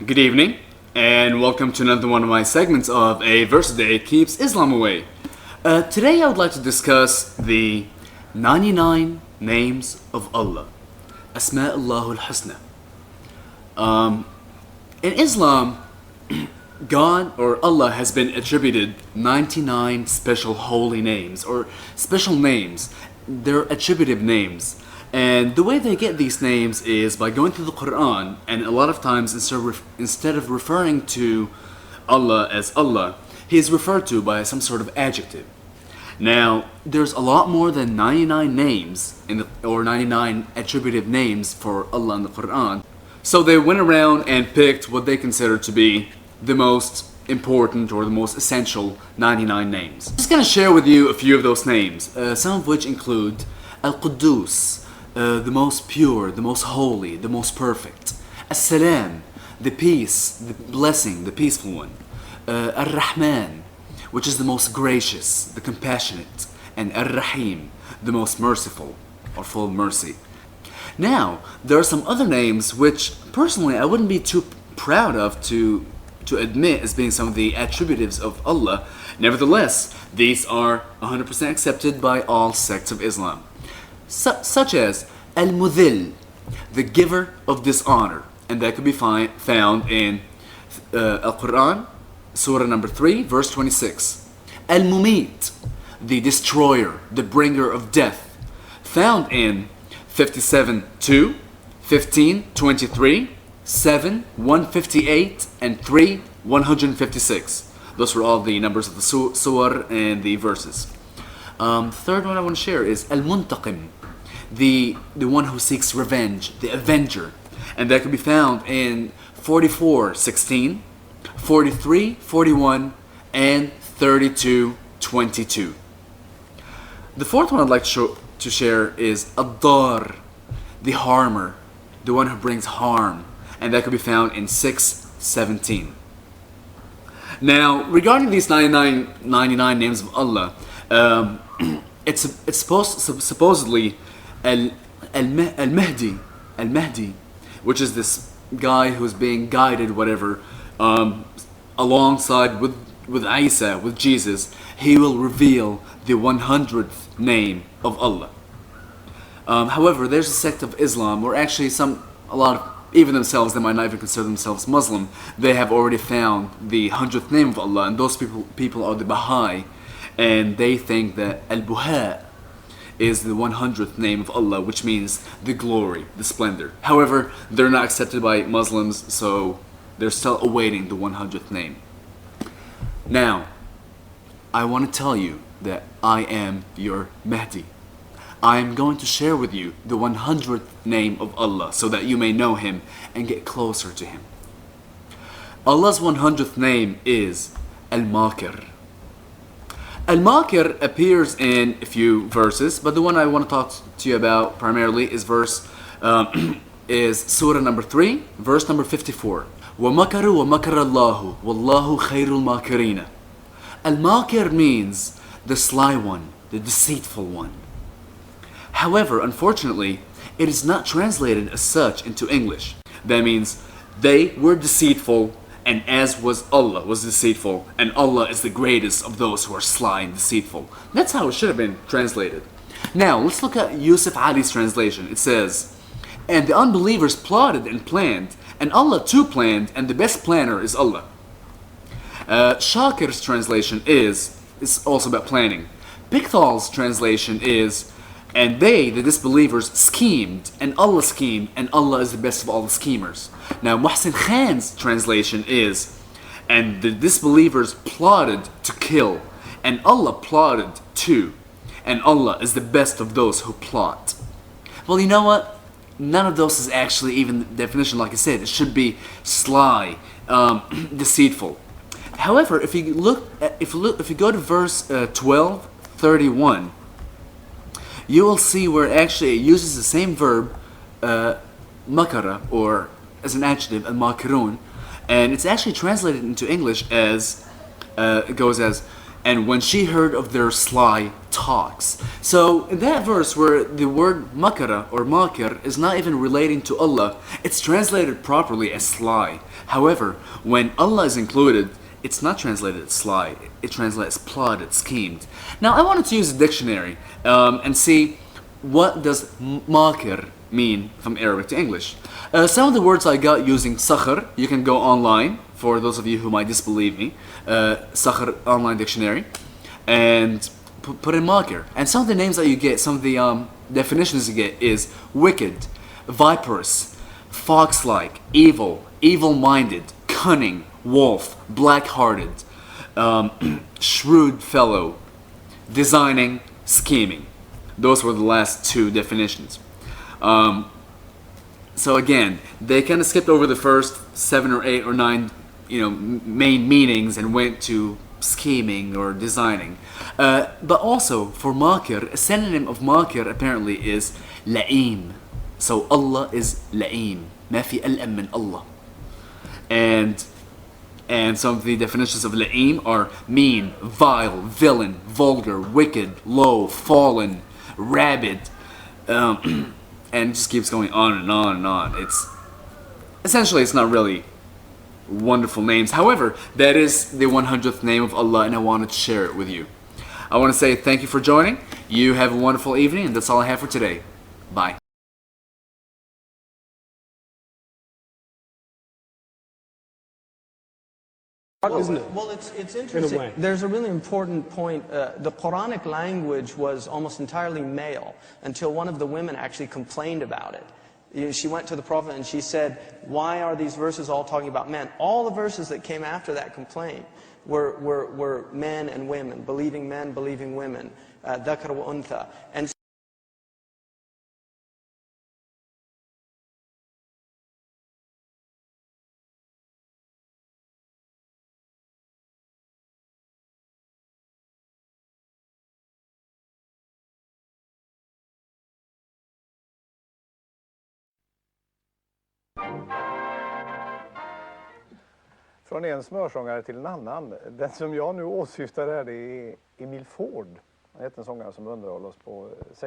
Good evening, and welcome to another one of my segments of A Verse a Day Keeps Islam Away. Today I would like to discuss the 99 names of Allah, Asma'ullah al-Husna. In Islam, God or Allah has been attributed 99 special holy names or special names. They're attributive names. And the way they get these names is by going through the Quran, and a lot of times instead of referring to Allah as Allah, he is referred to by some sort of adjective. Now, there's a lot more than 99 names or 99 attributive names for Allah in the Quran. So they went around and picked what they consider to be the most important or the most essential 99 names. I'm just going to share with you a few of those names, some of which include Al-Quddus, the most pure, the most holy, the most perfect. As-Salam, the peace, the blessing, the peaceful one. Ar-Rahman, which is the most gracious, the compassionate. And Ar-Rahim, the most merciful or full of mercy. Now, there are some other names which, personally, I wouldn't be too proud of to admit as being some of the attributives of Allah. Nevertheless, these are 100% accepted by all sects of Islam. Such as Al-Mudhil, the giver of dishonor, and that could be found in Al-Quran, Surah number 3, verse 26. Al-Mumit, the destroyer, the bringer of death, found in 57:2, 15:23, 7, 158, and 3, 156. Those were all the numbers of the surah and the verses. Third one I want to share is Al-Muntaqim, the one who seeks revenge, the avenger. And that can be found in 44:16, 43:41, and 32:22. The fourth one I'd like to share is Ad-Dar, the harmer, the one who brings harm. And that can be found in 6:17. Now, regarding these 99 names of Allah, it's supposedly Al-Mahdi, which is this guy who's being guided, whatever, alongside with Isa, with Jesus. He will reveal the 100th name of Allah. However, there's a sect of Islam where actually even themselves, they might not even consider themselves Muslim. They have already found the 100th name of Allah, and those people are the Baha'i, and they think that Al-Buha is the 100th name of Allah, which means the glory, the splendor. However, they're not accepted by Muslims, so they're still awaiting the 100th name. Now, I want to tell you that I am your Mahdi. I am going to share with you the 100th name of Allah so that you may know Him and get closer to Him. Allah's 100th name is Al-Makir. Al-Makir appears in a few verses, but the one I want to talk to you about primarily is Surah number 3, verse number 54. وَمَكَرُوا وَمَكَرَ اللَّهُ وَاللَّهُ خَيْرُ الْمَاكِرِينَ. Al-Makir means the sly one, the deceitful one. However, unfortunately, it is not translated as such into English. That means they were deceitful, and as was Allah was deceitful, and Allah is the greatest of those who are sly and deceitful. That's how it should have been translated. Now, let's look at Yusuf Ali's translation. It says, and the unbelievers plotted and planned, and Allah too planned, and the best planner is Allah. Shakir's translation is also about planning. Pichthal's translation is, and they, the disbelievers, schemed, and Allah is the best of all the schemers. Now, Muhsin Khan's translation is, and the disbelievers plotted to kill, and Allah plotted too, and Allah is the best of those who plot. Well, you know what? None of those is actually even the definition, like I said. It should be sly, deceitful. However, if you go to verse 12:31, you will see where actually it uses the same verb, makara, or as an adjective, al-makirun, and it's actually translated into English as, it goes as, and when she heard of their sly talks. So in that verse where the word makara or makir is not even relating to Allah, it's translated properly as sly. However, when Allah is included, it's not translated as sly. It translates plotted, schemed. Now I wanted to use a dictionary and see what does makir mean from Arabic to English. Some of the words I got using Sakhr. You can go online for those of you who might disbelieve me. Sakhr online dictionary, and put in makir. And some of the names that you get, some of the definitions you get is wicked, viperous, fox-like, evil, evil-minded, cunning, wolf, black-hearted, shrewd fellow, designing, scheming. Those were the last two definitions. So again, they kind of skipped over the first 7 or 8 or 9, main meanings and went to scheming or designing. But also for makir, a synonym of makir apparently is la'im. So Allah is la'im. ما في ألأم من Allah. And some of the definitions of la'im are mean, vile, villain, vulgar, wicked, low, fallen, rabid, and it just keeps going on and on and on. It's not really wonderful names. However, that is the 100th name of Allah, and I wanted to share it with you. I want to say thank you for joining. You have a wonderful evening, and that's all I have for today. Bye. Isn't it? Well, it's interesting. In a way. There's a really important point. The Quranic language was almost entirely male until one of the women actually complained about it. She went to the Prophet and she said, why are these verses all talking about men? All the verses that came after that complaint were men and women, believing women, dhakar wa untha. And Från en smörsångare till en annan. Den som jag nu åsyftar är Emil Ford. Han heter en sångare som underhåller oss på 60